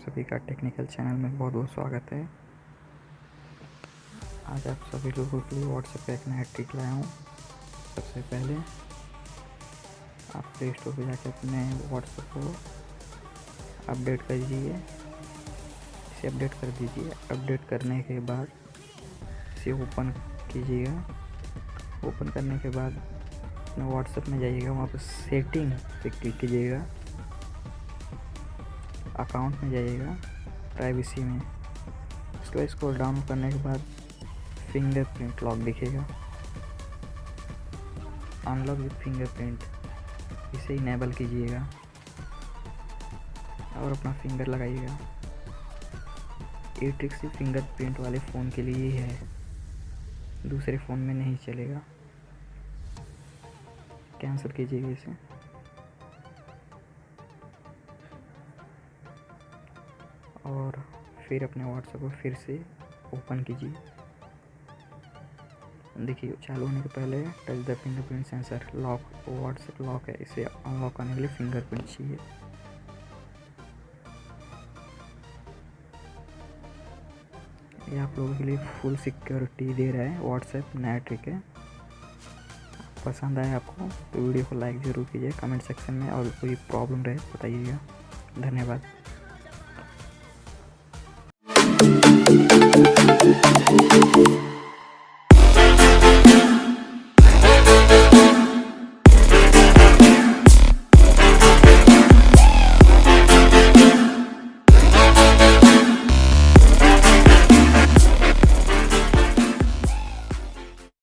सभी का technical channel में बहुत बहुत स्वागत है। आज आप सभी लोगों के लिए व्हाट्सएप का एक नया ट्रिक लाया हूँ। सबसे पहले आप प्ले स्टोर पर जाकर अपने व्हाट्सएप को अपडेट कर दीजिए, इसे अपडेट कर दीजिए। अपडेट करने के बाद इसे ओपन कीजिएगा। ओपन करने के बाद अपने व्हाट्सएप में जाइएगा, वहाँ पर सेटिंग पे क्लिक कीजिएगा, अकाउंट में जाइएगा, प्राइवेसी में। उसके बाद स्क्रॉल डाउन करने के बाद फिंगरप्रिंट लॉक दिखेगा, अनलॉक विद फिंगरप्रिंट, इसे इनेबल कीजिएगा और अपना फिंगर लगाइएगा। ये ट्रिक सिर्फ फिंगरप्रिंट वाले फ़ोन के लिए ही है, दूसरे फ़ोन में नहीं चलेगा। कैंसिल कीजिएगा इसे। और फिर अपने व्हाट्सएप को फिर से ओपन कीजिए। देखिए, चालू होने के पहले touch the fingerprint sensor lock, WhatsApp lock है, इसे अनलॉक करने के लिए फिंगरप्रिंट चाहिए। ये आप लोगों के लिए फुल सिक्योरिटी दे रहा है व्हाट्सएप, नया ट्रिक है। पसंद आए आपको तो वीडियो को लाइक ज़रूर कीजिए, कमेंट सेक्शन में, और कोई प्रॉब्लम रहे बताइएगा। धन्यवाद।